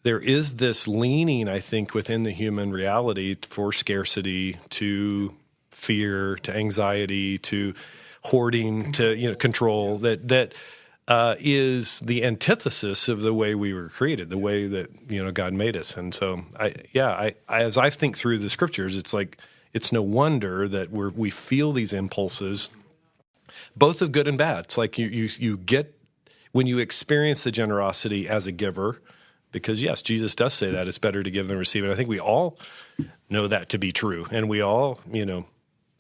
there is this leaning, I think, within the human reality for scarcity, to fear, to anxiety, to hoarding, to control, that is the antithesis of the way we were created, the way that God made us. And so, I as I think through the scriptures, it's like it's no wonder that we feel these impulses, both of good and bad. It's like you get when you experience the generosity as a giver. Because, yes, Jesus does say that it's better to give than receive. And I think we all know that to be true. And we all,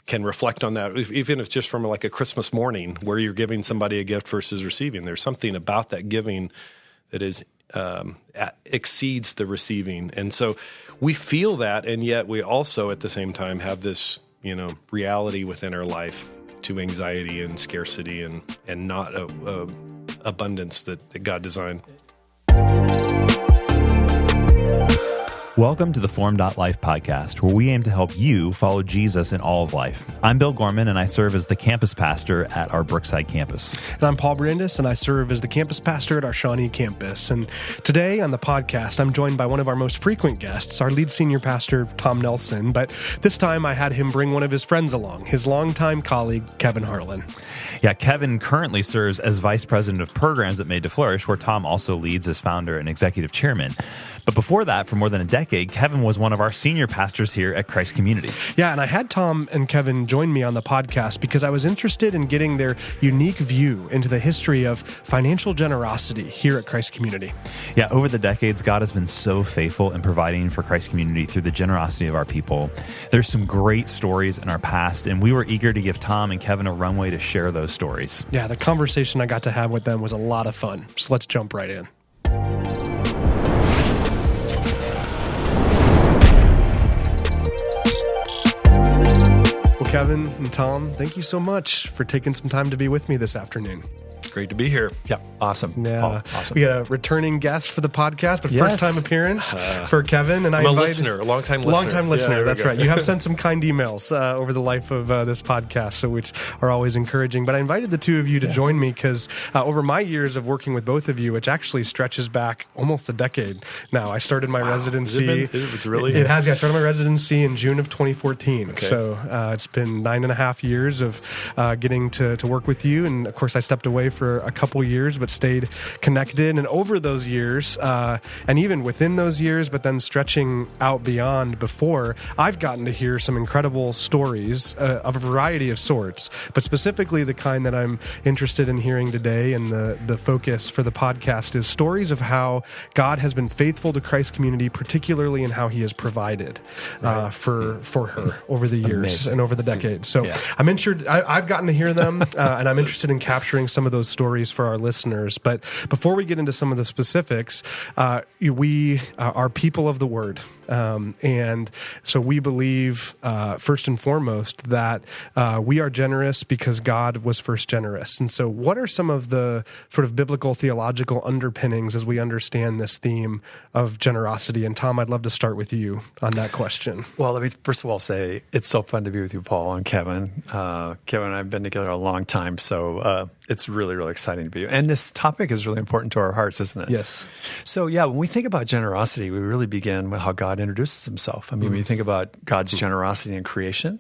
can reflect on that, even if it's just from like a Christmas morning where you're giving somebody a gift versus receiving. There's something about that giving that is exceeds the receiving. And so we feel that, and yet we also at the same time have this, reality within our life to anxiety and scarcity and not abundance that God designed. Welcome to the theFormed.life podcast, where we aim to help you follow Jesus in all of life. I'm Bill Gorman, and I serve as the campus pastor at our Brookside campus. And I'm Paul Brandis, and I serve as the campus pastor at our Shawnee campus. And today on the podcast, I'm joined by one of our most frequent guests, our lead senior pastor, Tom Nelson. But this time I had him bring one of his friends along, his longtime colleague, Kevin Harlan. Yeah, Kevin currently serves as vice president of programs at Made to Flourish, where Tom also leads as founder and executive chairman. But before that, for more than a decade, Kevin was one of our senior pastors here at Christ Community. Yeah, and I had Tom and Kevin join me on the podcast because I was interested in getting their unique view into the history of financial generosity here at Christ Community. Yeah, over the decades, God has been so faithful in providing for Christ Community through the generosity of our people. There's some great stories in our past, and we were eager to give Tom and Kevin a runway to share those stories. Yeah, the conversation I got to have with them was a lot of fun. So let's jump right in. Kevin and Tom, thank you so much for taking some time to be with me this afternoon. Great to be here. Yeah, awesome. Yeah, awesome. We got a returning guest for the podcast, but yes. First time appearance for Kevin. And I'm a listener, a long time listener. Long-time listener, yeah, that's right. You have sent some kind emails over the life of this podcast, so which are always encouraging. But I invited the two of you to join me because over my years of working with both of you, which actually stretches back almost a decade now. I started my residency. It's really? It has. Yeah, I started my residency in June of 2014. Okay. So it's been 9.5 years of getting to work with you. And of course, I stepped away for a couple years, but stayed connected. And over those years, and even within those years, but then stretching out beyond before, I've gotten to hear some incredible stories of a variety of sorts, but specifically the kind that I'm interested in hearing today. And the focus for the podcast is stories of how God has been faithful to Christ Community, particularly in how he has provided for her over the years. Amazing. And over the decades. So I've gotten to hear them, and I'm interested in capturing some of those stories for our listeners. But before we get into some of the specifics, we are people of the Word. And so we believe, first and foremost, that we are generous because God was first generous. And so what are some of the sort of biblical theological underpinnings as we understand this theme of generosity? And Tom, I'd love to start with you on that question. Well, let me first of all say it's so fun to be with you, Paul and Kevin. Kevin and I have been together a long time, so it's really, really exciting to be. And this topic is really important to our hearts, isn't it? Yes. So, when we think about generosity, we really begin with how God introduces himself. I mean, when you think about God's generosity in creation,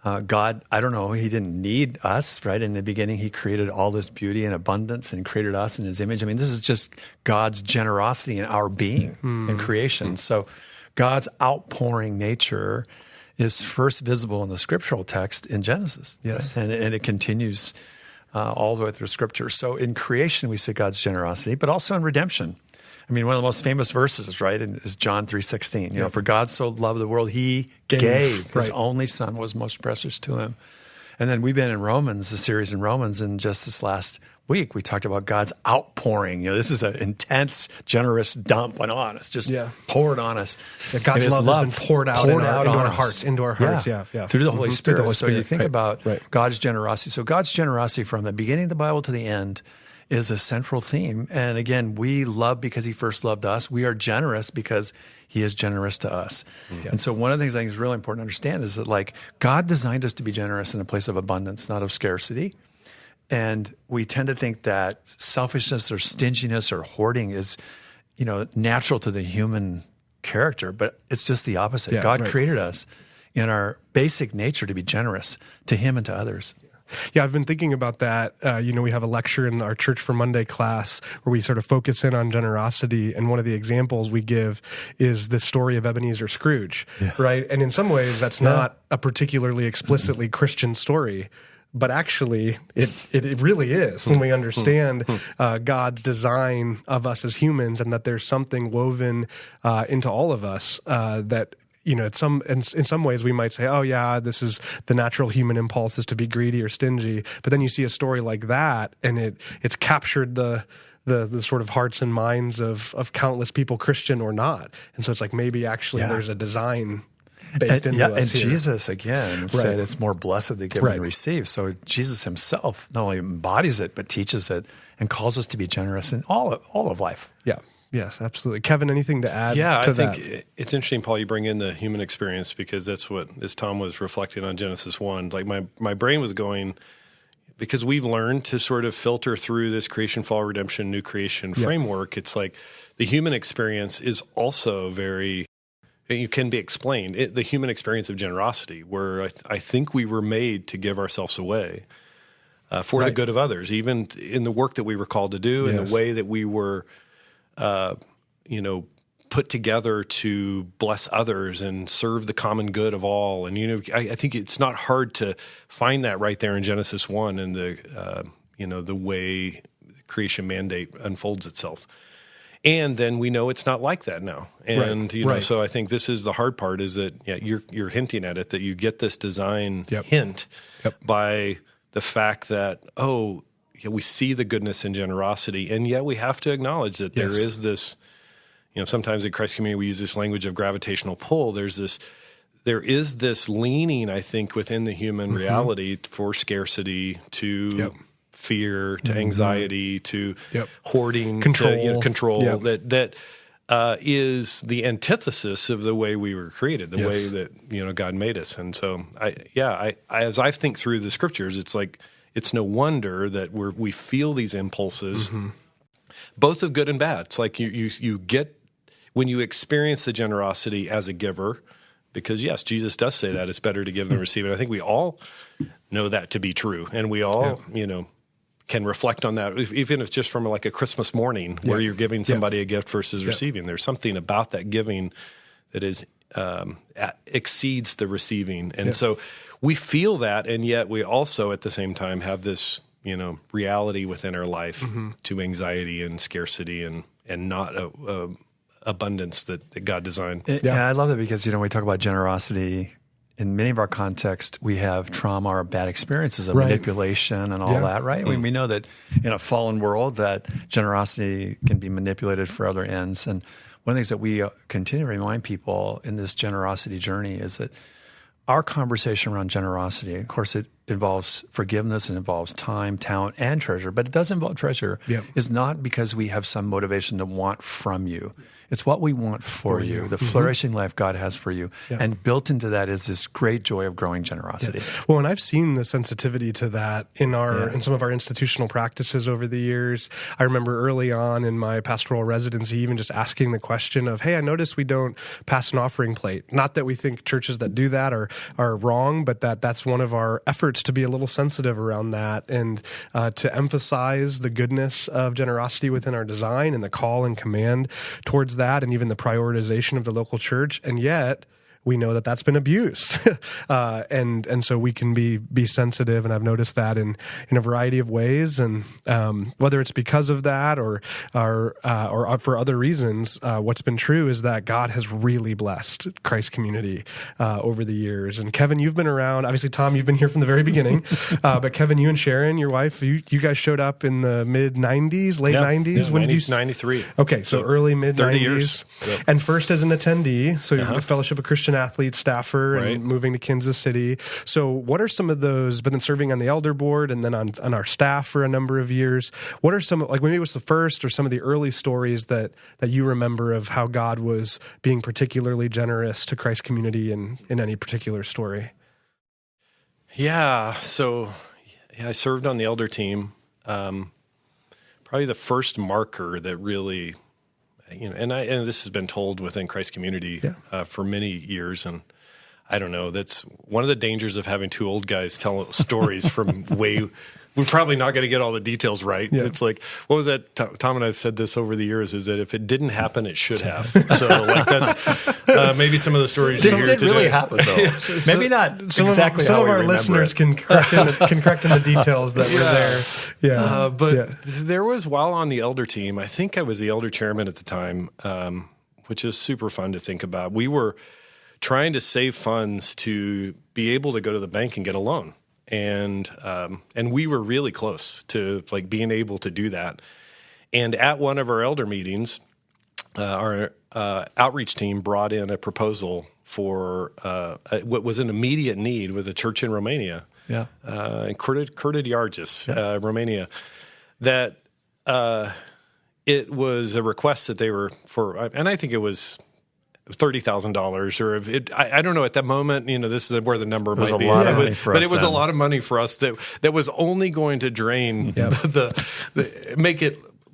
God, I don't know, he didn't need us, right? In the beginning, he created all this beauty and abundance and created us in his image. I mean, this is just God's generosity in our being in creation. So God's outpouring nature is first visible in the scriptural text in Genesis. Yes. Right? And it continues all the way through Scripture. So in creation, we see God's generosity, but also in redemption. I mean, one of the most famous verses, right, is John 3:16. You know, for God so loved the world, he gave his only son was most precious to him. And then we've been in Romans, a series in Romans, and just this last week, we talked about God's outpouring. You know, this is an intense, generous dump on us, just poured on us. Yeah, God's love has been poured out into our hearts. Through the Holy Spirit. So you think about God's generosity. So God's generosity from the beginning of the Bible to the end is a central theme. And again, we love because he first loved us. We are generous because he is generous to us. Yeah. And so one of the things I think is really important to understand is that God designed us to be generous in a place of abundance, not of scarcity. And we tend to think that selfishness or stinginess or hoarding is natural to the human character, but it's just the opposite. Yeah, God right. created us in our basic nature to be generous to him and to others. Yeah, I've been thinking about that. We have a lecture in our Church for Monday class where we sort of focus in on generosity, and one of the examples we give is the story of Ebenezer Scrooge, right? And in some ways, that's not a particularly explicitly Christian story, but actually, it really is when we understand God's design of us as humans, and that there's something woven into all of us that. In some ways we might say, oh yeah, this is the natural human impulse is to be greedy or stingy. But then you see a story like that, and it's captured the sort of hearts and minds of countless people, Christian or not. And so it's like maybe actually there's a design baked into us and here. Jesus again said it's more blessed to give and receive. So Jesus himself not only embodies it but teaches it and calls us to be generous in all of life. Yeah. Yes, absolutely. Kevin, anything to add I to that? think it's interesting, Paul, you bring in the human experience, because that's what, as Tom was reflecting on Genesis 1, like my brain was going, because we've learned to sort of filter through this creation, fall, redemption, new creation framework. It's like the human experience is also it can be explained. The human experience of generosity, where I think we were made to give ourselves away for the good of others, even in the work that we were called to do, in the way that we were put together to bless others and serve the common good of all. And, I think it's not hard to find that right there in Genesis 1 and the way creation mandate unfolds itself. And then we know it's not like that now. And, so I think this is the hard part, is that you're hinting at it, that you get this design hint by the fact that, we see the goodness and generosity, and yet we have to acknowledge that there is this, sometimes at Christ Community we use this language of gravitational pull. There is this leaning, I think, within the human reality for scarcity, to fear, to anxiety, to hoarding, control, control that is the antithesis of the way we were created, the way that God made us. And so, as I think through the scriptures, it's like, it's no wonder that we feel these impulses, both of good and bad. It's like you get, when you experience the generosity as a giver, because yes, Jesus does say that it's better to give than receive. And I think we all know that to be true, and we all can reflect on that, even if it's just from like a Christmas morning where you're giving somebody a gift versus receiving. There's something about that giving that is exceeds the receiving, and so we feel that, and yet we also at the same time have this reality within our life to anxiety and scarcity and not abundance that God designed. And I love that, because we talk about generosity in many of our contexts. We have trauma or bad experiences of manipulation and all that, right? I mean, we know that in a fallen world that generosity can be manipulated for other ends. And one of the things that we continue to remind people in this generosity journey is that our conversation around generosity, of course, it involves forgiveness, it involves time, talent, and treasure, but it does involve treasure, is not because we have some motivation to want from you. It's what we want for you, the flourishing life God has for you. And built into that is this great joy of growing generosity. Well, and I've seen the sensitivity to that in some of our institutional practices over the years. I remember early on in my pastoral residency, even just asking the question of, hey, I notice we don't pass an offering plate. Not that we think churches that do that are wrong, but that's one of our efforts to be a little sensitive around that, and to emphasize the goodness of generosity within our design and the call and command towards that, and even the prioritization of the local church. And yet we know that that's been abused. And so we can be sensitive, and I've noticed that in a variety of ways. And whether it's because of that or for other reasons, what's been true is that God has really blessed Christ Community over the years. And Kevin, you've been around. Obviously, Tom, you've been here from the very beginning. But Kevin, you and Sharon, your wife, you guys showed up in the mid-'90s, late 90s. When did you? 93. Okay, so early mid-'90s. 30 years. Yep. And first as an attendee, so you're a Fellowship of Christian Athletes staffer and moving to Kansas City. So what are some of those, but then serving on the elder board and then on our staff for a number of years, what are some, like maybe it was the first or some of the early stories that you remember of how God was being particularly generous to Christ Community in any particular story? Yeah, so I served on the elder team. Probably the first marker that really and this has been told within Christ community for many years, and I don't know. That's one of the dangers of having two old guys tell stories from way. We're probably not going to get all the details right. Yeah. It's like, what was that? Tom and I have said this over the years, is that if it didn't happen, it should have. So like that's maybe some of the stories this you hear did today. Really happen, though. Maybe not exactly some how of our listeners can correct in the details that were there. Yeah. But there was, while on the elder team, I think I was the elder chairman at the time, which is super fun to think about. We were trying to save funds to be able to go to the bank and get a loan. And we were really close to like being able to do that. And at one of our elder meetings, our outreach team brought in a proposal for what was an immediate need with a church in Romania, in Curtidiargis, Romania, that it was a request that they were for, and I think it was $30,000, or I don't know at that moment. This is where the number might be. Lot of money for us, but it was then. a lot of money for us that was only going to drain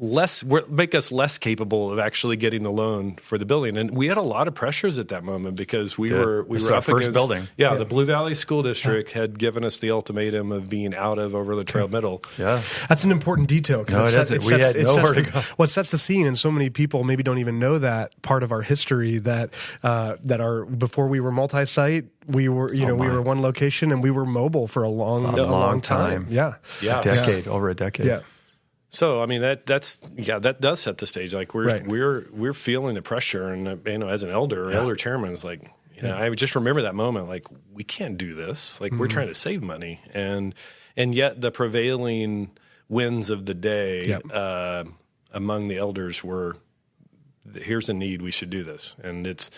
make us less capable of actually getting the loan for the building. And we had a lot of pressures at that moment because we were our up first against, building. Yeah, the Blue Valley School District had given us the ultimatum of being out of Overland Trail Middle. Yeah, that's an important detail. No, it isn't. We had nowhere to go. Well, it sets the scene, and so many people maybe don't even know that part of our history that are before we were multi-site. We were, we were one location, and we were mobile for a long time. Yeah, over a decade. Yeah. So I mean that does set the stage. Like we're feeling the pressure, and as an elder chairman is like, I just remember that moment. Like we can't do this. Like we're trying to save money, and yet the prevailing winds of the day among the elders were, here's a need. We should do this, and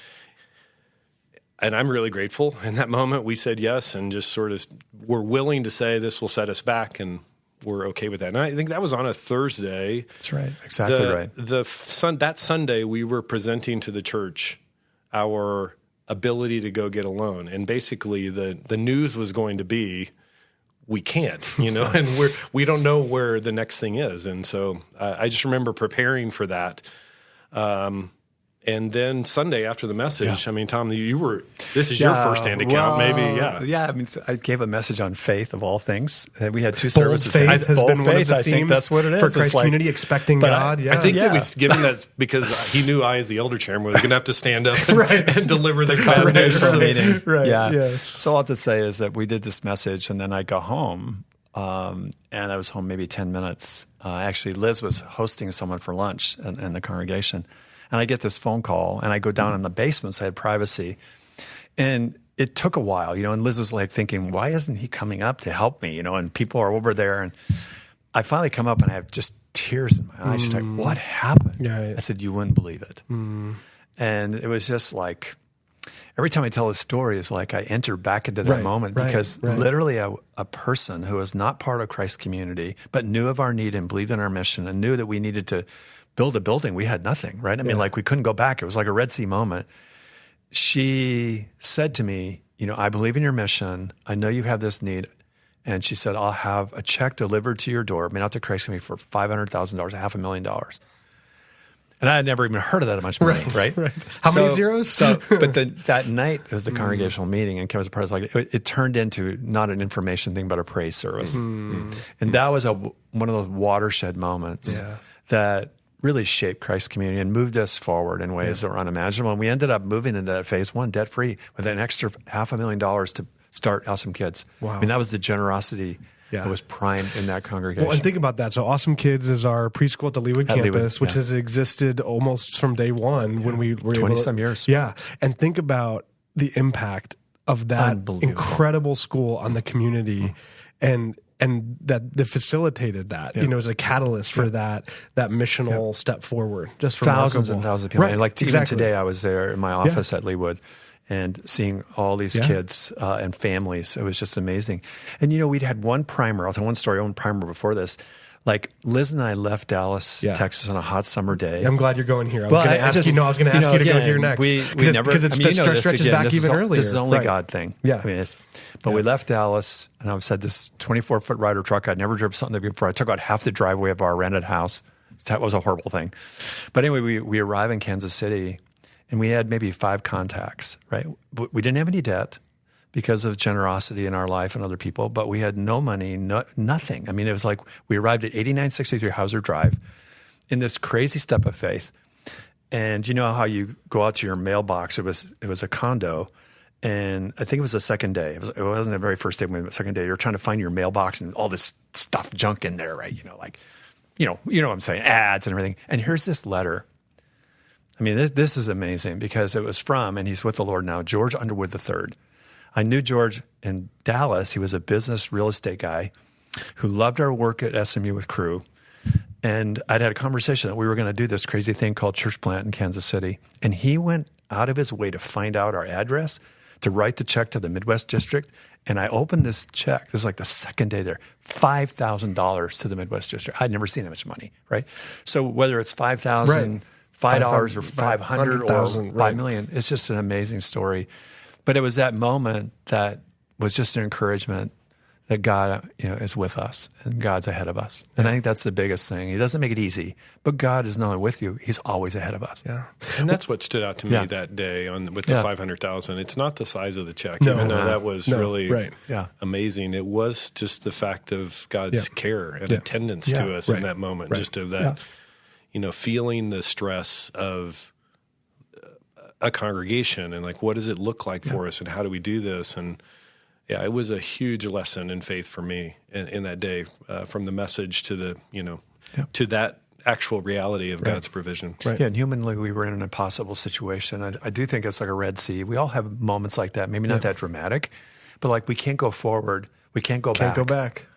I'm really grateful. In that moment, we said yes, and just sort of were willing to say this will set us back, and we're okay with that. And I think that was on a Thursday. That's right. Exactly right. That Sunday, we were presenting to the church our ability to go get a loan. And basically the news was going to be, we can't, and we don't know where the next thing is. And so I just remember preparing for that. And then Sunday after the message, I mean, Tom, this is your firsthand account, maybe, Yeah, I mean, so I gave a message on faith of all things. We had two Bold services. Faith has been one of the I think themes that's what it is. for Christ Community, expecting God. I think that was given that because he knew I, as the elder chairman, was going to have to stand up and deliver the bad news for the meeting. Right. Yeah. Yes. So all I have to say is that we did this message, and then I go home, and I was home maybe 10 minutes. Actually, Liz was hosting someone for lunch in the congregation. And I get this phone call, and I go down in the basement, so I had privacy. And it took a while, and Liz was like thinking, why isn't he coming up to help me, and people are over there. And I finally come up, and I have just tears in my eyes. She's like, what happened? Yeah. I said, you wouldn't believe it. And it was just like, every time I tell a story, it's like I enter back into that moment because literally a person who was not part of Christ's community, but knew of our need and believed in our mission and knew that we needed to build a building. We had nothing, right? I mean, like we couldn't go back. It was like a Red Sea moment. She said to me, I believe in your mission. I know you have this need. And she said, I'll have a check delivered to your door, made out to Christ Community for $500,000, $500,000. And I had never even heard of that much money, right? How many zeros? But that night, it was the congregational meeting, and Kevin was a part of it turned into not an information thing, but a praise service. And that was one of those watershed moments that really shaped Christ's community and moved us forward in ways that were unimaginable. And we ended up moving into that phase one debt-free with an extra $500,000 to start Awesome Kids. Wow. I mean, that was the generosity that was primed in that congregation. Well, and think about that. So Awesome Kids is our preschool at the Leawood campus, which has existed almost from day one when we were 20-some years. Yeah. And think about the impact of that incredible school on the community and that facilitated that, as a catalyst for that missional step forward. Just thousands remarkable. and thousands of people. Right. And even today, I was there in my office at Leawood and seeing all these kids and families. It was just amazing. And, we'd had one primer. I'll tell one story, one primer before this. Like Liz and I left Dallas, Texas on a hot summer day. I'm glad you're going here. I was going to ask you to go here next. We never, because it stretches back even earlier. This is only God thing. Yeah. I mean, but we left Dallas, and I've said this 24-foot Ryder truck. I'd never driven something before. I took out half the driveway of our rented house. That was a horrible thing. But anyway, we arrive in Kansas City, and we had maybe 5 contacts, right? We didn't have any debt because of generosity in our life and other people, but we had no money, nothing. I mean, it was like we arrived at 8963 Hauser Drive in this crazy step of faith. And you know how you go out to your mailbox? It was a condo, and I think it was the second day. It wasn't the very first day, but the second day. You're trying to find your mailbox and all this stuff, junk in there, right? You know what I'm saying, ads and everything. And here's this letter. I mean, this is amazing because it was from, and he's with the Lord now, George Underwood III. I knew George in Dallas. He was a business real estate guy who loved our work at SMU with Crew. And I'd had a conversation that we were going to do this crazy thing called church plant in Kansas City. And he went out of his way to find out our address, to write the check to the Midwest District. And I opened this check. This is like the second day there, $5,000 to the Midwest District. I'd never seen that much money, right? So whether it's $5,000, $5 or 500 or $5 million, it's just an amazing story. But it was that moment that was just an encouragement that God, is with us and God's ahead of us. And I think that's the biggest thing. He doesn't make it easy, but God is not only with you, he's always ahead of us. Yeah. And that's what stood out to me that day with the 500,000. It's not the size of the check, even though that was really amazing. It was just the fact of God's care and attendance to us in that moment, just of that, feeling the stress of a congregation and like, what does it look like for us and how do we do this? And yeah, it was a huge lesson in faith for me in that day, from the message to the, to that actual reality of God's provision. Right. Yeah, and humanly, we were in an impossible situation. I do think it's like a Red Sea. We all have moments like that, maybe not that dramatic, but like we can't go forward. We can't go back. Can't go back.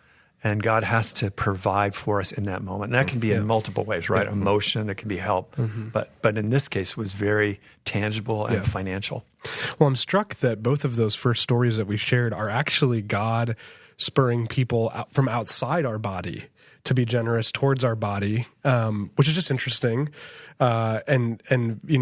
And God has to provide for us in that moment. And that can be in multiple ways, right? Emotion, it can be help. But in this case, it was very tangible and financial. Well, I'm struck that both of those first stories that we shared are actually God spurring people out from outside our body to be generous towards our body, which is just interesting and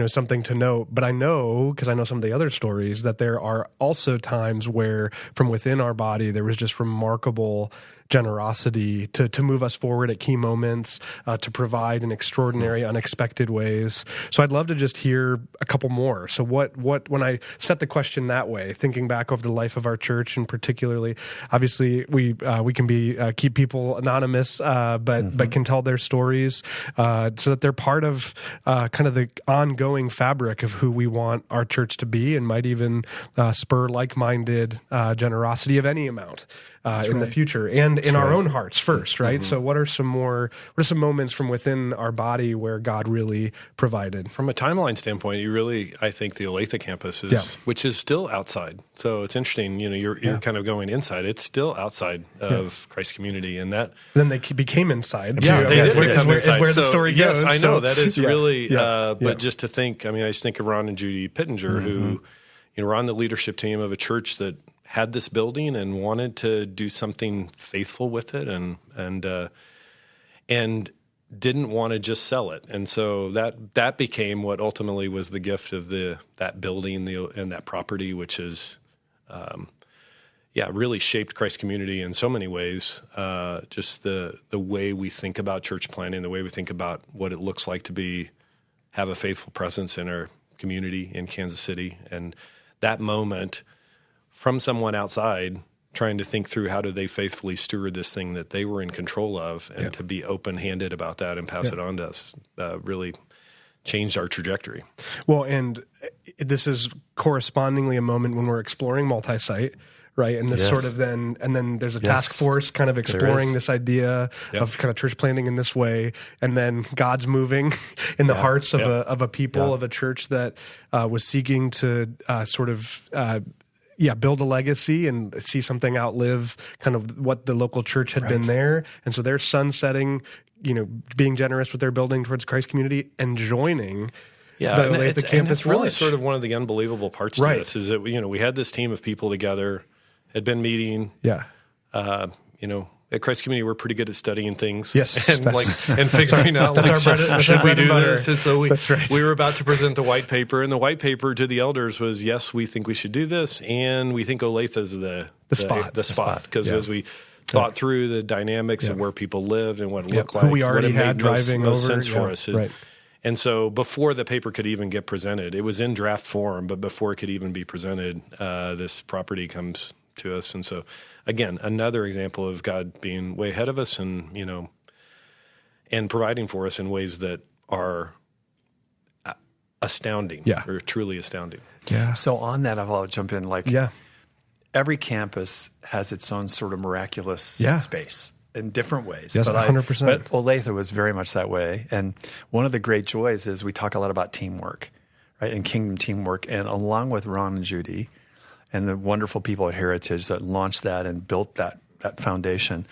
something to note. But I know, because I know some of the other stories, that there are also times where from within our body there was just remarkable generosity to move us forward at key moments, to provide in extraordinary, unexpected ways. So I'd love to just hear a couple more. So what when I set the question that way, thinking back over the life of our church, and particularly, obviously we can keep people anonymous, but can tell their stories so that they're part of kind of the ongoing fabric of who we want our church to be, and might even spur like-minded generosity of any amount in the future, and in our own hearts first, right? So what are some moments from within our body where God really provided? From a timeline standpoint, I think the Olathe campus is, which is still outside. So it's interesting, you're kind of going inside. It's still outside of Christ Community, and that. Then they became inside. Yeah, they did become inside. Is where the story goes. Yes, I know. That is really, but just to think, I just think of Ron and Judy Pittenger, who, were on the leadership team of a church that had this building and wanted to do something faithful with it, and didn't want to just sell it. And so that became what ultimately was the gift of that building and that property, which is, really shaped Christ Community in so many ways. Just the way we think about church planning, the way we think about what it looks like to have a faithful presence in our community in Kansas City. And that moment from someone outside trying to think through how do they faithfully steward this thing that they were in control of, and to be open-handed about that and pass it on to us, really changed our trajectory. Well, and this is correspondingly a moment when we're exploring multi-site, right? And this sort of and then there's a task force kind of exploring this idea of kind of church planting in this way. And then God's moving in the hearts of a people, of a church that was seeking to build a legacy and see something outlive kind of what the local church had been there. And so they're sunsetting, being generous with their building towards Christ Community and joining the campus. And it's really sort of one of the unbelievable parts to this is that, we had this team of people together, had been meeting. At Christ Community, we're pretty good at studying things, and figuring out should we do this? And so we were about to present the white paper, and the white paper to the elders was, yes, we think we should do this, and we think Olathe is the spot because as we thought through the dynamics of where people lived and what it looked like. Who we already what it had made driving most over. sense for us. Right. And so before the paper could even get presented, it was in draft form, but before it could even be presented, this property comes to us. And so, again, another example of God being way ahead of us and, and providing for us in ways that are astounding or truly astounding. Yeah. So on that, I'll jump in. Every campus has its own sort of miraculous space in different ways. Yes, 100%. But Olathe was very much that way. And one of the great joys is we talk a lot about teamwork, right? And kingdom teamwork. And along with Ron and Judy and the wonderful people at Heritage that launched that and built that foundation,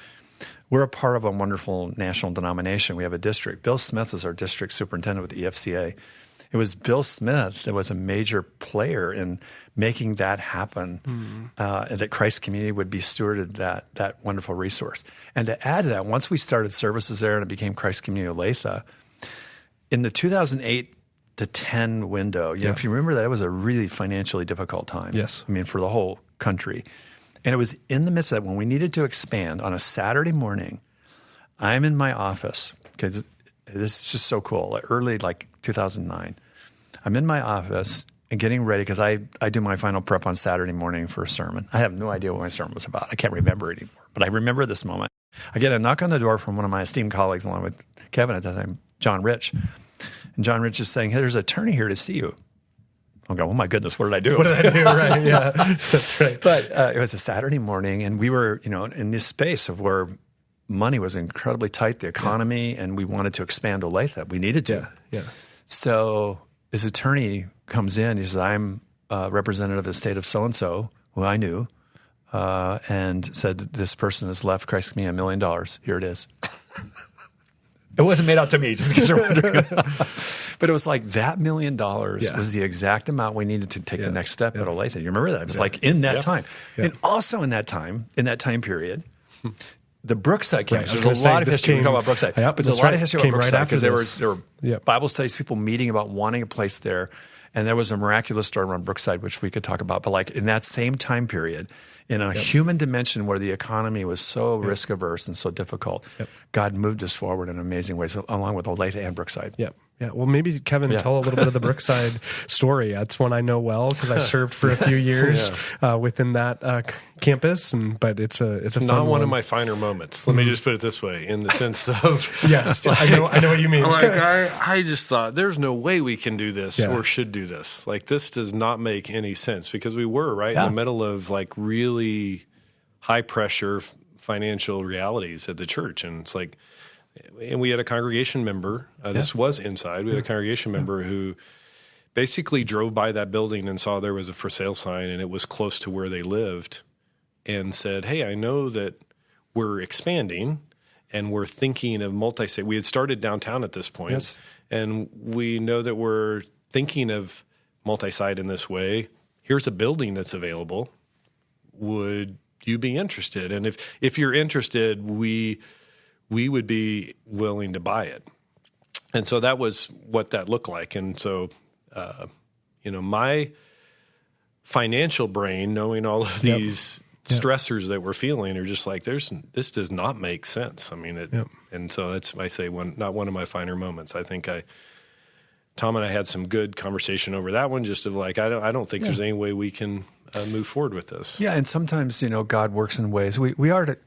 we're a part of a wonderful national denomination. We have a district. Bill Smith was our district superintendent with the EFCA. It was Bill Smith that was a major player in making that happen, and that Christ Community would be stewarded that wonderful resource. And to add to that, once we started services there and it became Christ Community Olathe, in the 2008 to 10 window, if you remember that, it was a really financially difficult time. Yes. I mean, for the whole country. And it was in the midst of that when we needed to expand on a Saturday morning, I'm in my office, because this is just so cool, early 2009. I'm in my office and getting ready because I do my final prep on Saturday morning for a sermon. I have no idea what my sermon was about. I can't remember it anymore, but I remember this moment. I get a knock on the door from one of my esteemed colleagues, along with Kevin at that time, John Rich. And John Rich is saying, "Hey, there's an attorney here to see you." I'm going, "Oh my goodness, what did I do?" What did I do? Right, yeah. That's right. But it was a Saturday morning, and we were, in this space of where money was incredibly tight, the economy, and we wanted to expand Olathe. We needed to. Yeah. So his attorney comes in. He says, "I'm a representative of the state of so-and-so," who I knew, and said, "This person has left Christ Community $1 million. Here it is." It wasn't made out to me, just because you're wondering. But it was like that $1 million was the exact amount we needed to take the next step at Olathe. You remember that? It was in that time. Yeah. And also in that time period, the Brookside campus. Right. There's a lot of history. We talk about Brookside. Yep, but there's a lot of history about Brookside because there were Yep. Bible studies, people meeting about wanting a place there. And there was a miraculous story around Brookside, which we could talk about. But in that same time period, in a human dimension where the economy was so risk averse and so difficult, God moved us forward in amazing ways, along with Olathe and Brookside. Yeah. Yeah. Well, maybe Kevin, tell a little bit of the Brookside story. That's one I know well because I served for a few years within that campus. But it's a not one of my finer moments. Let me just put it this way, in the sense of yes, I know what you mean. I just thought there's no way we can do this or should do this. This does not make any sense because we were in the middle of really high pressure financial realities at the church, and it's and we had a congregation member, this was inside, we had a congregation member who basically drove by that building and saw there was a for sale sign and it was close to where they lived and said, "Hey, I know that we're expanding and we're thinking of multi-state." We had started downtown at this point, and we know that we're thinking of multi-site in this way. Here's a building that's available. Would you be interested? And if you're interested, we would be willing to buy it. And so that was what that looked like. And so, my financial brain, knowing all of these stressors that we're feeling, are just this does not make sense. I mean, and so that's, I say, not one of my finer moments. I think Tom and I had some good conversation over that one, just of I don't think there's any way we can move forward with this. Yeah, and sometimes, God works in ways. We are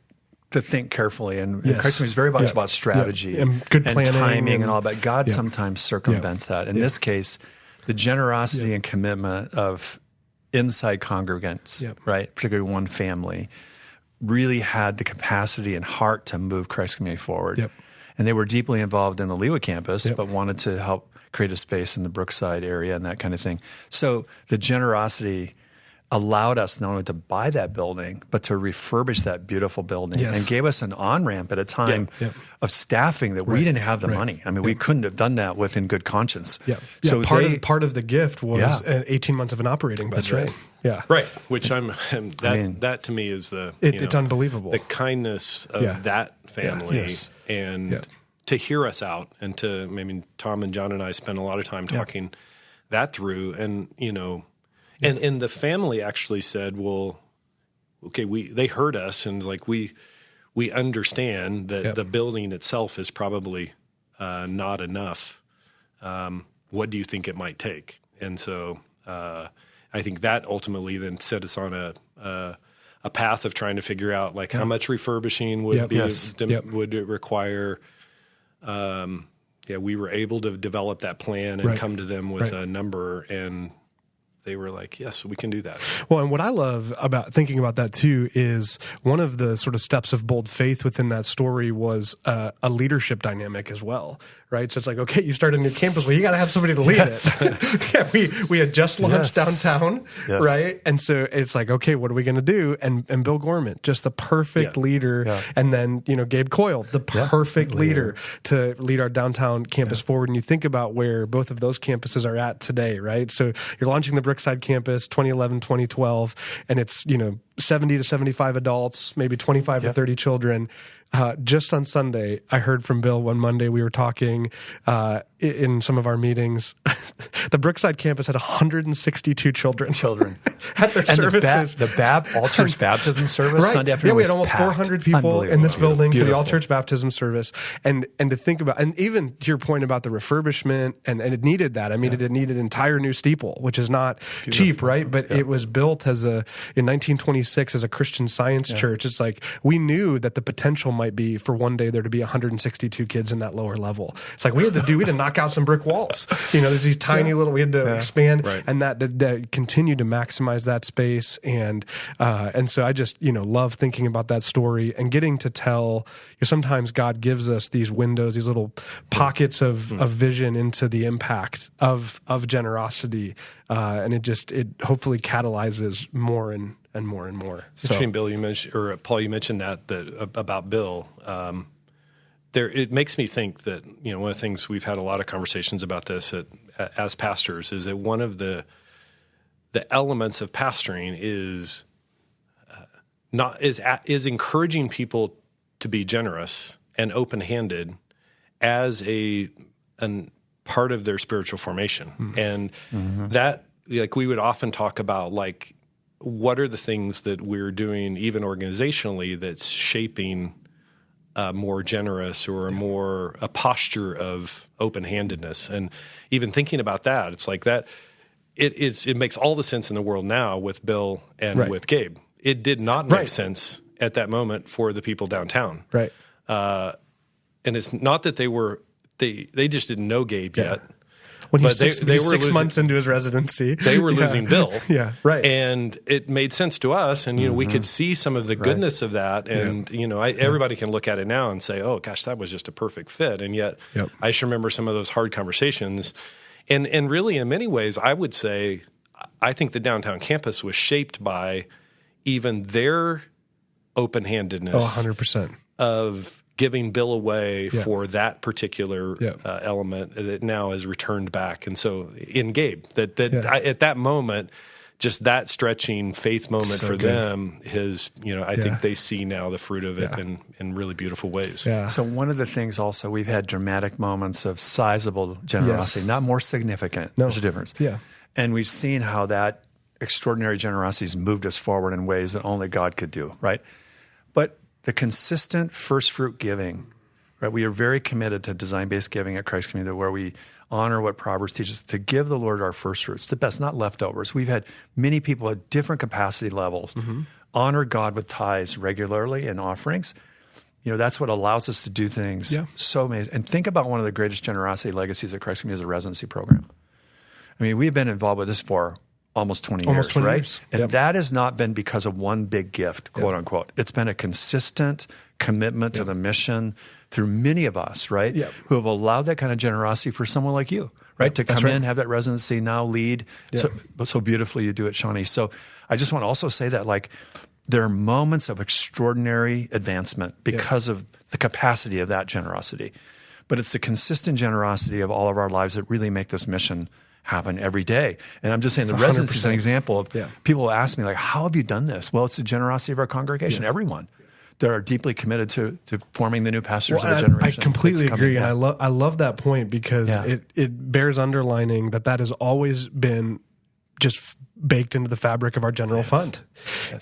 to think carefully, and Christ is very much about strategy and good planning and timing and all that. God sometimes circumvents that. In this case, the generosity and commitment of inside congregants, right, particularly one family, really had the capacity and heart to move Christ Community forward. Yep. And they were deeply involved in the Lewa campus, but wanted to help create a space in the Brookside area and that kind of thing. So the generosity allowed us not only to buy that building, but to refurbish that beautiful building, and gave us an on-ramp at a time of staffing that we didn't have the money. I mean, we couldn't have done that within good conscience. So part of the gift was 18 months of an operating budget. That's right. Yeah. Right. Which that to me is it's unbelievable. The kindness of that family and to hear us out, and Tom and John and I spent a lot of time talking that through, and and the family actually said, "Well, okay, they heard us, and we we understand that the building itself is probably not enough. What do you think it might take? And so I think that ultimately then set us on a path of trying to figure out like how much refurbishing would would it require. We were able to develop that plan and come to them with a number, and they were like, yes, we can do that. Well, and what I love about thinking about that too is one of the sort of steps of bold faith within that story was a leadership dynamic as well, right? So it's like, okay, you start a new campus, well, you got to have somebody to lead it. We had just launched downtown, right? And so it's like, okay, what are we going to do? And Bill Gorman, just the perfect leader. And then, Gabe Coyle, the perfect leader to lead our downtown campus forward. And you think about where both of those campuses are at today, right? So you're launching the Brookside campus, 2011, 2012, and it's, 70 to 75 adults, maybe 25 to 30 children. Just on Sunday, I heard from Bill one Monday. We were talking in some of our meetings. The Brookside campus had 162 children at their services. The all-church baptism service Sunday afternoon. We had almost 400 people in this building for the all-church baptism service. And to think about, and even to your point about the refurbishment, and it needed that. I mean, it needed an entire new steeple, which is not cheap, right? But it was built in 1926 as a Christian Science church. It's like we knew that the potential might be for one day there to be 162 kids in that lower level. It's like we had to knock out some brick walls. There's these tiny little, we had to expand, and that continued to maximize that space. And so I just, love thinking about that story and getting to tell, sometimes God gives us these windows, these little pockets of vision into the impact of generosity. And it hopefully catalyzes more and more and more. It's interesting, Bill, you mentioned, or Paul, you mentioned that about Bill. It makes me think that, one of the things we've had a lot of conversations about this as pastors is that one of the elements of pastoring is encouraging people to be generous and open-handed as a part of their spiritual formation. And that, like, we would often talk about, like, what are the things that we're doing even organizationally that's shaping more generous or a posture of open-handedness. And even thinking about that, it's like that, it makes all the sense in the world now with Bill and with Gabe. It did not make sense at that moment for the people downtown. Right. And it's not that they just didn't know Gabe yet. When he was 6 months into his residency. They were losing Bill. Right. And it made sense to us. And, we could see some of the goodness of that. And, everybody can look at it now and say, oh, gosh, that was just a perfect fit. And yet I just remember some of those hard conversations. And really, in many ways, I would say, I think the downtown campus was shaped by even their open-handedness. 100%. Of giving Bill away for that particular element that now is returned back. And so in Gabe, at that moment, just that stretching faith moment for them is, I think they see now the fruit of it in really beautiful ways. Yeah. So one of the things also, we've had dramatic moments of sizable generosity, not more significant. No. There's a difference. Yeah. And we've seen how that extraordinary generosity has moved us forward in ways that only God could do, right? But the consistent first fruit giving, right? We are very committed to design-based giving at Christ Community, where we honor what Proverbs teaches, to give the Lord our first fruits, the best, not leftovers. We've had many people at different capacity levels honor God with tithes regularly and offerings. That's what allows us to do things so amazing. And think about one of the greatest generosity legacies at Christ Community is a residency program. I mean, we've been involved with this for almost 20 years, right? Years. And that has not been because of one big gift, quote unquote. It's been a consistent commitment to the mission through many of us, right? Who have allowed that kind of generosity for someone like you, right? To come in, have that residency, now lead. So beautifully you do it, Shawnee. So I just want to also say that, like, there are moments of extraordinary advancement because of the capacity of that generosity. But it's the consistent generosity of all of our lives that really make this mission happen every day. And I'm just saying the residency is an example of people ask me, like, how have you done this? Well, it's the generosity of our congregation, everyone. That are deeply committed to forming the new pastors of the generation. I completely agree. And I love that point because it bears underlining that has always been just baked into the fabric of our general fund.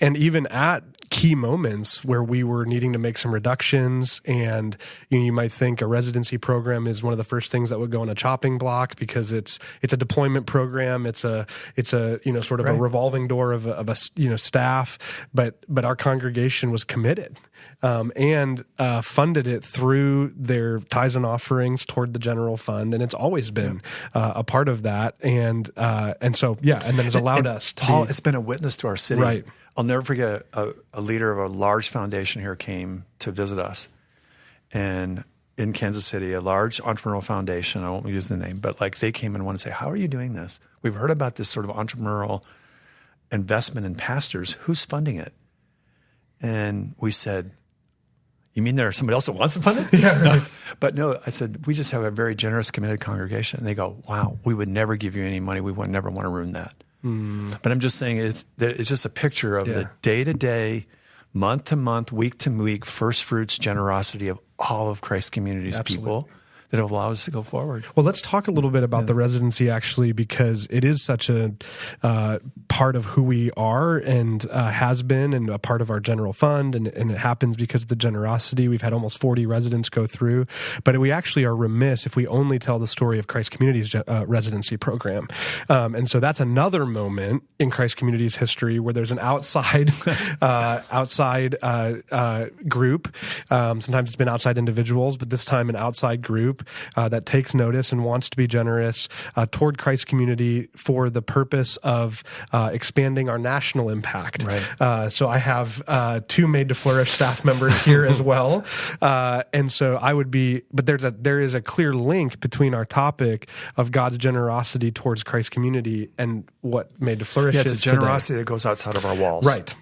And even at key moments where we were needing to make some reductions. And you might think a residency program is one of the first things that would go on a chopping block because it's a deployment program. It's a sort of a revolving door of a staff. But our congregation was committed and funded it through their tithes and offerings toward the general fund, and it's always been a part of that. And so and then it's allowed us to. Paul, it's been a witness to our city. Right. I'll never forget a leader of a large foundation here came to visit us, and in Kansas City, a large entrepreneurial foundation. I won't use the name, but like they came and wanted to say, "How are you doing this? We've heard about this sort of entrepreneurial investment in pastors. Who's funding it?" And we said, "You mean there's somebody else that wants to fund it?" Yeah, right. But no, I said, "We just have a very generous, committed congregation." And they go, "Wow, we would never give you any money. We would never want to ruin that." But I'm just saying it's just a picture of the day-to-day, month-to-month, week-to-week, first fruits generosity of all of Christ Community's people that have allowed us to go forward. Well, let's talk a little bit about the residency, actually, because it is such a part of who we are and has been, and a part of our general fund, and it happens because of the generosity. We've had almost 40 residents go through, but we actually are remiss if we only tell the story of Christ Community's residency program. And so that's another moment in Christ Community's history where there's an outside group. Sometimes it's been outside individuals, but this time an outside group that takes notice and wants to be generous toward Christ Community for the purpose of expanding our national impact. Right. So I have 2 Made to Flourish staff members here as well. And so but there is a clear link between our topic of God's generosity towards Christ Community and what Made to Flourish is it's a generosity today. that goes outside of our walls. Right.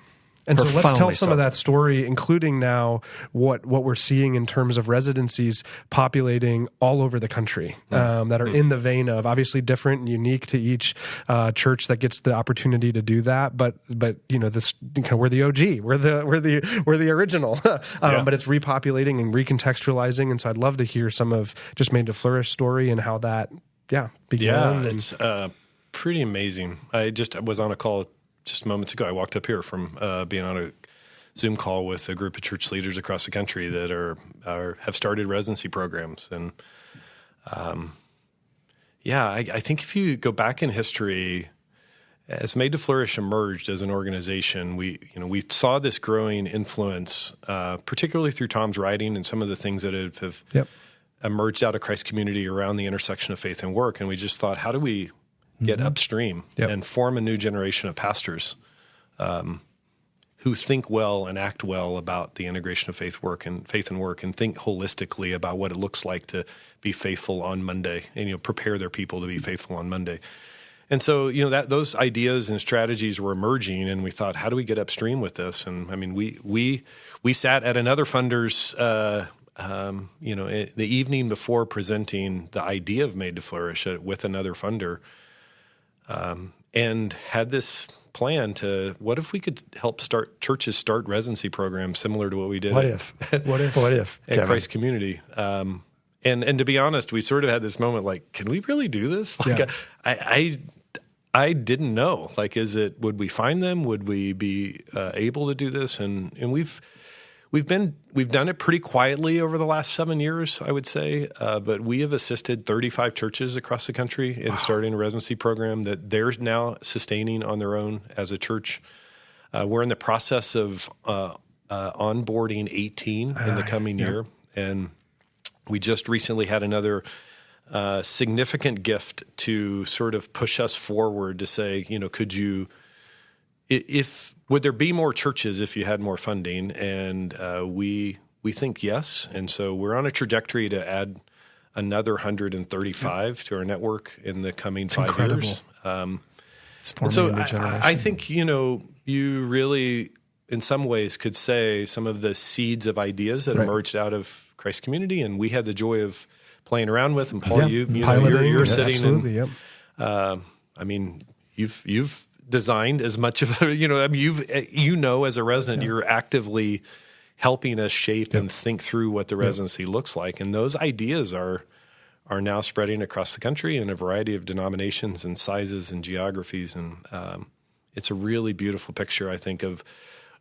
And so let's tell some so. of that story, including now what we're seeing in terms of residencies populating all over the country that are in the vein of, obviously different and unique to each church that gets the opportunity to do that. But this we're the OG, we're the original. But it's repopulating and recontextualizing, and so I'd love to hear some of just Made to Flourish story and how that began. Yeah, it's pretty amazing. I was on a call just moments ago. I walked up here from being on a Zoom call with a group of church leaders across the country that have started residency programs. And I think if you go back in history, as Made to Flourish emerged as an organization, we saw this growing influence, particularly through Tom's writing and some of the things that have emerged out of Christ Community around the intersection of faith and work. And we just thought, how do we get upstream and form a new generation of pastors who think well and act well about the integration of faith and work, and think holistically about what it looks like to be faithful on Monday, and prepare their people to be faithful on Monday. And so those ideas and strategies were emerging, and we thought, how do we get upstream with this? And I mean, we sat at another funder's the evening before presenting the idea of Made to Flourish with another funder. And had this plan to, what if we could help churches start residency programs similar to what we did? What if at Christ Community? And to be honest, we sort of had this moment like, can we really do this? Like, I didn't know. Like, would we find them? Would we be able to do this? And we've done it pretty quietly over the last 7 years, I would say. But we have assisted 35 churches across the country in starting a residency program that they're now sustaining on their own as a church. We're in the process of onboarding 18 in the coming year. And we just recently had another significant gift to sort of push us forward to say, would there be more churches if you had more funding? And we think yes. And so we're on a trajectory to add another 135 to our network in the coming 5 years. It's forming a new generation. I think, you really, in some ways, could say some of the seeds of ideas that emerged out of Christ Community, and we had the joy of playing around with. And Paul, you're sitting and you've designed as much of as a resident, you're actively helping us shape and think through what the residency looks like, and those ideas are now spreading across the country in a variety of denominations and sizes and geographies, and it's a really beautiful picture, I think, of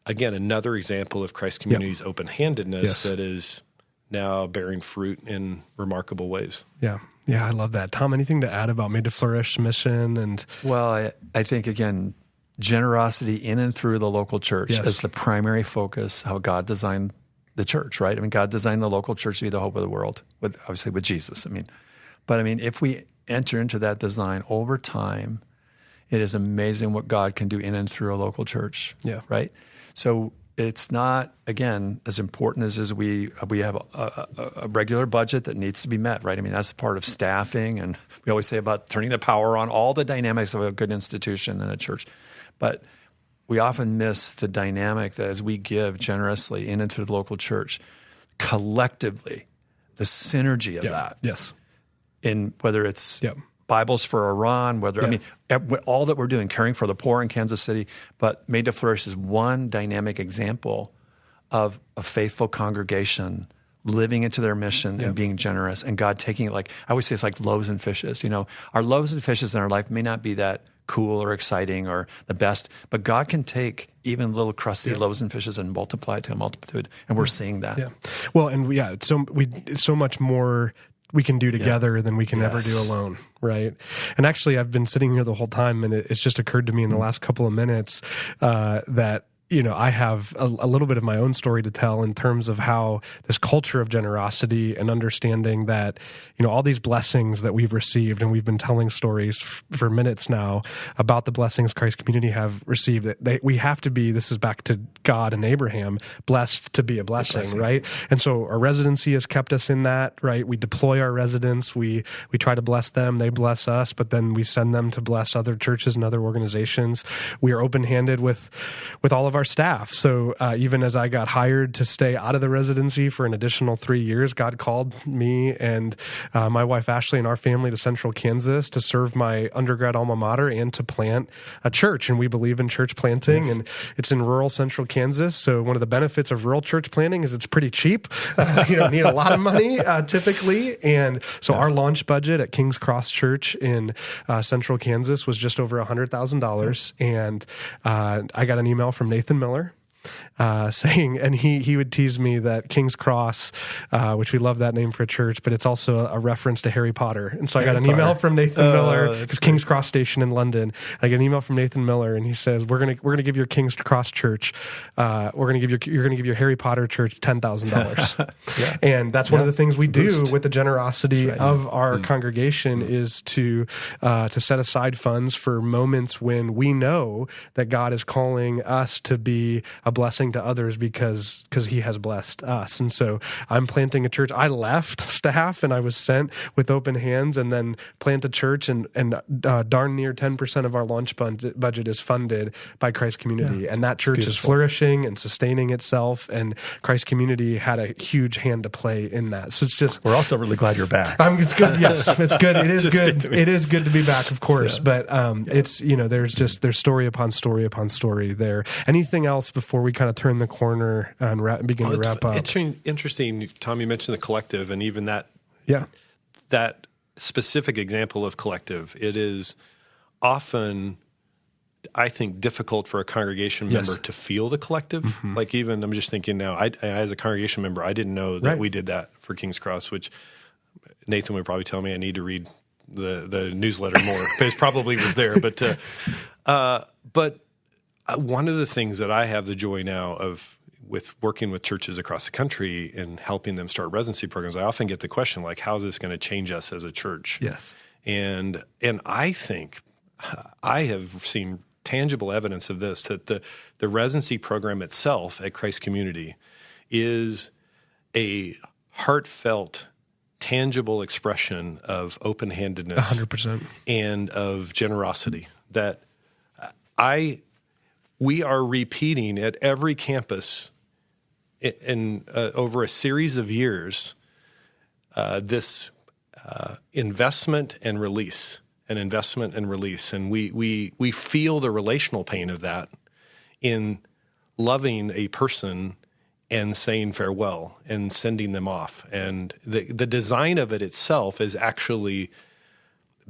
again, another example of Christ Community's open-handedness Yes. that is now bearing fruit in remarkable ways. Yeah. Yeah, I love that. Tom, anything to add about Made to Flourish mission? And Well, I think, again, generosity in and through the local church Yes. is the primary focus, how God designed the church, right? I mean, God designed the local church to be the hope of the world, obviously with Jesus. But if we enter into that design over time, it is amazing what God can do in and through a local church, right? So it's not, again, as important as we have a regular budget that needs to be met, right? I mean, that's part of staffing, and we always say about turning the power on, all the dynamics of a good institution and a church. But we often miss the dynamic that as we give generously in and through the local church, collectively, the synergy of that. Yes. In whether it's Bibles for Iran, all that we're doing, caring for the poor in Kansas City, but Made to Flourish is one dynamic example of a faithful congregation living into their mission and being generous, and God taking it, like I always say, it's like loaves and fishes. Our loaves and fishes in our life may not be that cool or exciting or the best, but God can take even little crusty loaves and fishes and multiply it to a multitude, and we're seeing that. Yeah. Well, and it's so much more we can do together than we can ever do alone, right? And actually, I've been sitting here the whole time, and it's just occurred to me in the last couple of minutes that I have a little bit of my own story to tell in terms of how this culture of generosity and understanding that, all these blessings that we've received, and we've been telling stories for minutes now about the blessings Christ Community have received, that we have to be, this is back to God and Abraham, blessed to be a blessing, right? And so our residency has kept us in that, right? We deploy our residents, we try to bless them, they bless us, but then we send them to bless other churches and other organizations. We are open-handed with all of our staff. So even as I got hired to stay out of the residency for an additional 3 years, God called me and my wife Ashley and our family to Central Kansas to serve my undergrad alma mater and to plant a church. And we believe in church planting, and it's in rural Central Kansas. So one of the benefits of rural church planting is it's pretty cheap. You don't need a lot of money typically. And so our launch budget at King's Cross Church in Central Kansas was just over $100,000. And I got an email from Nathan Miller saying, and he would tease me that King's Cross, which we love that name for a church, but it's also a reference to Harry Potter. And so I got an email from Nathan Miller, because King's Cross Station in London. I got an email from Nathan Miller, and he says, "We're gonna give your King's Cross Church, you're gonna give your Harry Potter church $10,000." And that's one of the things we do with the generosity of our congregation is to set aside funds for moments when we know that God is calling us to be a blessing to others because he has blessed us. And so I'm planting a church. I left staff and I was sent with open hands, and then plant a church, and darn near 10% of our launch budget is funded by Christ Community. And that church is flourishing and sustaining itself, and Christ Community had a huge hand to play in that. So it's just, we're also really glad you're back. It's good. Yes, it's good. It is good. It is good to be back, of course. But it's, there's story upon story upon story there. Anything else before we kind of turn the corner and begin to wrap up? It's interesting, Tom, you mentioned the collective, and even that specific example of collective. It is often, I think, difficult for a congregation member to feel the collective. Mm-hmm. Like, even, I'm just thinking now, I as a congregation member, I didn't know that we did that for King's Cross, which Nathan would probably tell me I need to read the newsletter more, because probably was there. But one of the things that I have the joy now of with working with churches across the country and helping them start residency programs, I often get the question, like, how is this going to change us as a church? Yes. And I think I have seen tangible evidence of this, that the residency program itself at Christ Community is a heartfelt, tangible expression of open-handedness 100%. And of generosity that we are repeating at every campus in over a series of years, this investment and release, and we feel the relational pain of that in loving a person and saying farewell and sending them off. And the design of it itself is actually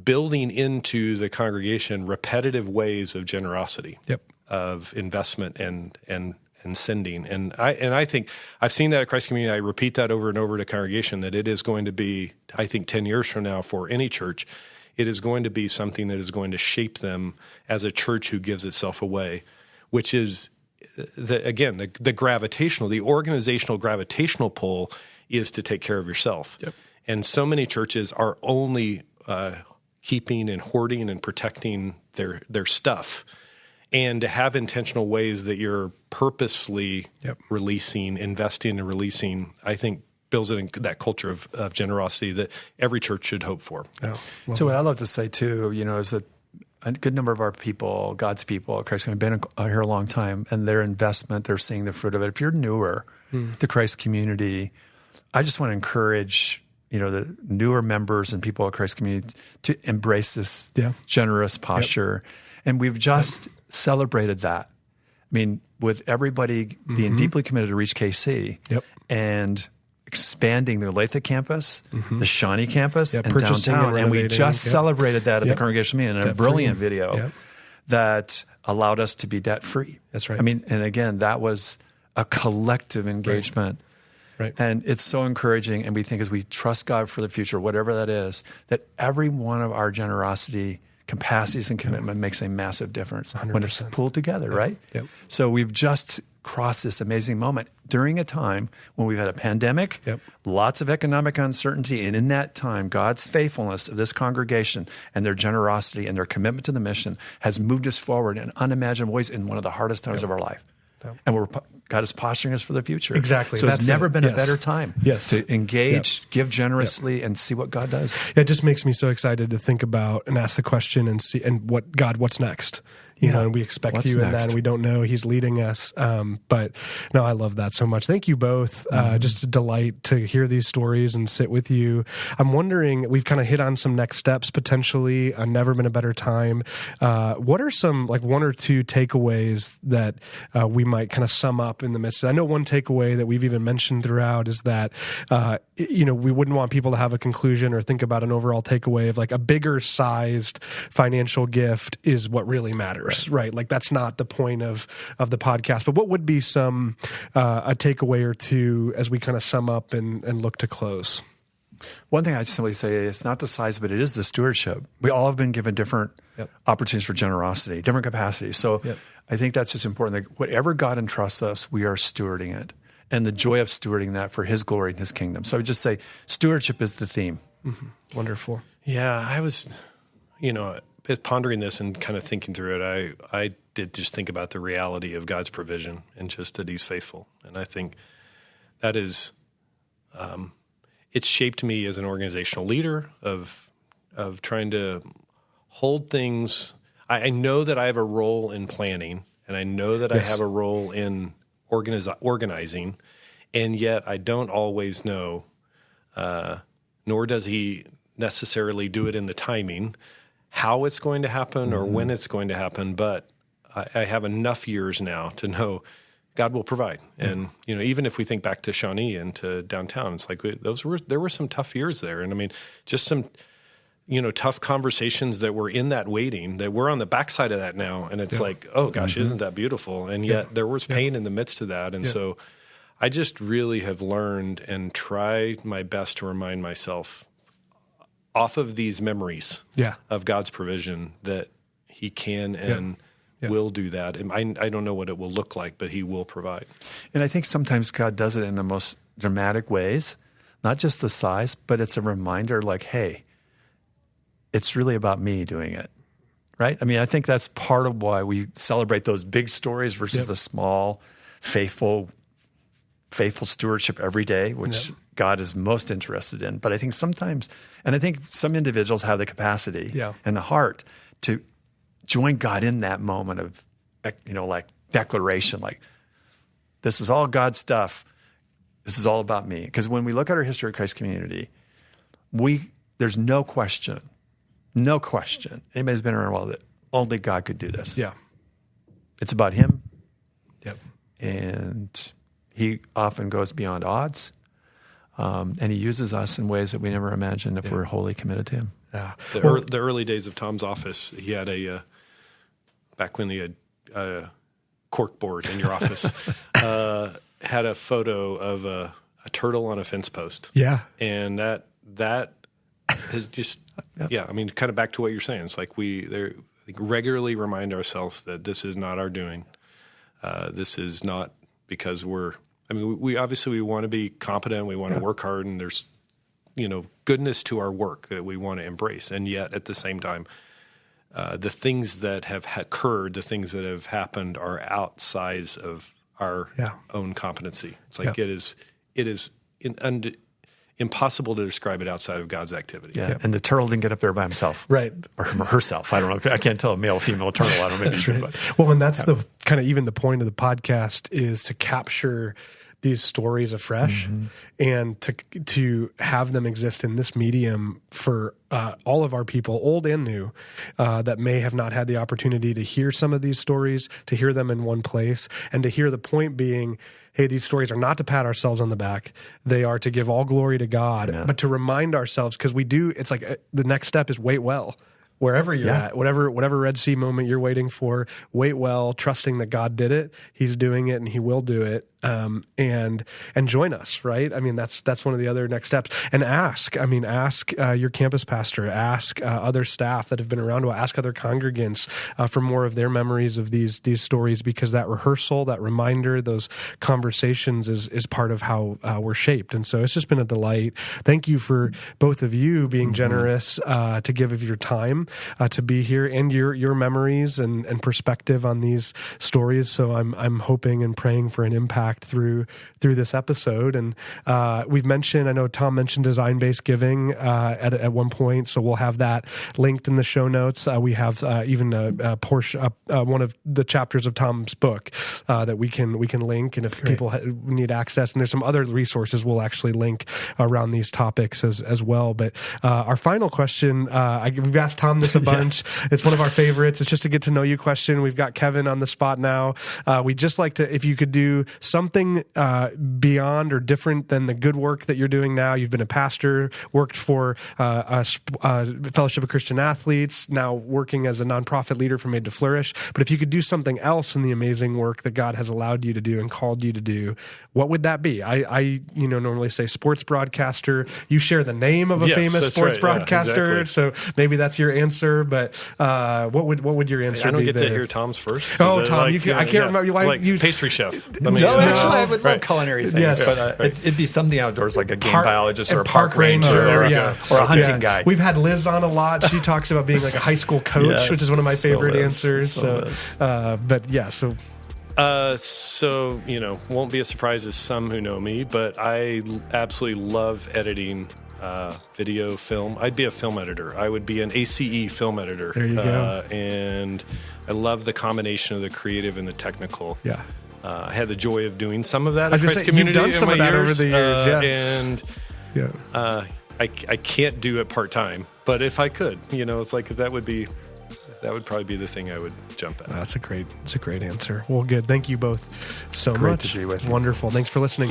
building into the congregation repetitive ways of generosity. Yep. Of investment and and sending. And I think I've seen that at Christ Community. I repeat that over and over to congregation, that it is going to be, I think 10 years from now for any church, it is going to be something that is going to shape them as a church who gives itself away, which is, the gravitational, the organizational gravitational pull is to take care of yourself. Yep. And so many churches are only keeping and hoarding and protecting their stuff. And to have intentional ways that you're purposefully releasing, investing and releasing, I think builds in that culture of generosity that every church should hope for. Yeah. Well, So what I love to say too, is that a good number of our people, God's people at Christ Community, have been here a long time, and their investment, they're seeing the fruit of it. If you're newer to Christ Community, I just want to encourage the newer members and people at Christ Community to embrace this generous posture. And we've just celebrated that. I mean, with everybody being deeply committed to Reach KC and expanding the Olathe campus, the Shawnee campus, and downtown. And we just celebrated that at the congregation meeting in a brilliant video that allowed us to be debt-free. That's right. I mean, and again, that was a collective engagement. Right. And it's so encouraging. And we think as we trust God for the future, whatever that is, that every one of our generosity capacities and commitment makes a massive difference 100%. When it's pulled together, right? Yep. So we've just crossed this amazing moment during a time when we've had a pandemic, lots of economic uncertainty, and in that time, God's faithfulness of this congregation and their generosity and their commitment to the mission has moved us forward in unimaginable ways in one of the hardest times of our life. And God is posturing us for the future. Exactly. So it's never been a better time to engage, give generously, and see what God does. It just makes me so excited to think about and ask the question and see, and what's next? And we expect What's you in that, next? and we don't know. He's leading us. But no, I love that so much. Thank you both. Just a delight to hear these stories and sit with you. I'm wondering, we've kind of hit on some next steps potentially. Never been a better time. What are some, like, one or two takeaways that we might kind of sum up in the midst? I know one takeaway that we've even mentioned throughout is that, we wouldn't want people to have a conclusion or think about an overall takeaway of like a bigger sized financial gift is what really matters. Right. Like that's not the point of the podcast, but what would be some, a takeaway or two as we kind of sum up and look to close? One thing I'd simply say, it's not the size, but it is the stewardship. We all have been given different opportunities for generosity, different capacities. So I think that's just important. That whatever God entrusts us, we are stewarding it. And the joy of stewarding that for His glory and His kingdom. So I would just say stewardship is the theme. Wonderful. Yeah, I was, pondering this and kind of thinking through it, I did just think about the reality of God's provision and just that He's faithful. And I think that is, it's shaped me as an organizational leader of trying to hold things. I know that I have a role in planning, and I know that I have a role in organizing, and yet I don't always know, nor does He necessarily do it in the timing, how it's going to happen or when it's going to happen. But I have enough years now to know God will provide. And, even if we think back to Shawnee and to downtown, it's like there were some tough years there. And I mean, just some, tough conversations that were in that waiting, that we're on the backside of that now. And it's like, oh gosh, isn't that beautiful? And yet there was pain in the midst of that. And so I just really have learned and tried my best to remind myself off of these memories of God's provision that He can and will do that. And I don't know what it will look like, but He will provide. And I think sometimes God does it in the most dramatic ways, not just the size, but it's a reminder like, hey, it's really about me doing it, right? I mean, I think that's part of why we celebrate those big stories versus the small, faithful stewardship every day, which God is most interested in. But I think sometimes, and I think some individuals have the capacity and the heart to join God in that moment of, like declaration, like this is all God's stuff. This is all about me. Because when we look at our history at Christ Community, there's no question, anybody's been around a while, that only God could do this. Yeah. It's about Him. Yep. And He often goes beyond odds. And He uses us in ways that we never imagined if we're wholly committed to Him. Yeah. The early days of Tom's office, he had back when he had corkboard in your office, had a photo of a turtle on a fence post. Yeah. And that has just, I mean, kind of back to what you're saying. It's like we regularly remind ourselves that this is not our doing. This is not because we obviously want to be competent. We want to work hard, and there's, goodness to our work that we want to embrace. And yet at the same time, the things that have occurred, the things that have happened are outside of our own competency. It's like it is impossible to describe it outside of God's activity. Yeah. And the turtle didn't get up there by himself. Right. Or herself. I don't know. I can't tell a male or female turtle. I don't know. That's right. Well, and that's the kind of even the point of the podcast is to capture these stories afresh and to have them exist in this medium for all of our people, old and new, that may have not had the opportunity to hear some of these stories, to hear them in one place, and to hear the point being, hey, these stories are not to pat ourselves on the back. They are to give all glory to God, but to remind ourselves, because it's like the next step is wait well. Wherever you're at, whatever Red Sea moment you're waiting for, wait well, trusting that God did it, He's doing it, and He will do it, and join us, right? I mean, that's one of the other next steps. And ask your campus pastor, ask other staff that have been around, ask other congregants for more of their memories of these stories, because that rehearsal, that reminder, those conversations is part of how we're shaped. And so it's just been a delight. Thank you for both of you being generous to give of your time. To be here and your memories and perspective on these stories. So I'm hoping and praying for an impact through this episode. And we've mentioned, I know Tom mentioned design-based giving at one point, so we'll have that linked in the show notes. We have even a portion, one of the chapters of Tom's book that we can link, and if people need access, and there's some other resources we'll actually link around these topics as well. But our final question, we've asked Tom this a bunch. It's one of our favorites. It's just a get to know you question. We've got Kevin on the spot now. We'd just like to, if you could do something beyond or different than the good work that you're doing now. You've been a pastor, worked for a Fellowship of Christian Athletes, now working as a nonprofit leader for Made to Flourish. But if you could do something else in the amazing work that God has allowed you to do and called you to do, what would that be? I normally say sports broadcaster. You share the name of a famous sports broadcaster, exactly. So maybe that's your answer. But what would your answer be? I don't get there? to hear Tom's first. Oh, Tom, I can't remember. Like pastry chef. Actually, I would love culinary things, but it'd be something outdoors, like a game biologist or a park ranger or a hunting guide. We've had Liz on a lot. She talks about being like a high school coach, which is one of my favorite answers. But won't be a surprise to some who know me, but I absolutely love editing video, film. I'd be a film editor. I would be an ACE film editor. There you go. And I love the combination of the creative and the technical. Yeah. I had the joy of doing some of that at Christ Community. You've done some of that over the years, I can't do it part-time, but if I could, it's like that would probably be the thing I would jump at. That's a great answer. Well, good. Thank you both so much. Great to be with you. Wonderful. Thanks for listening.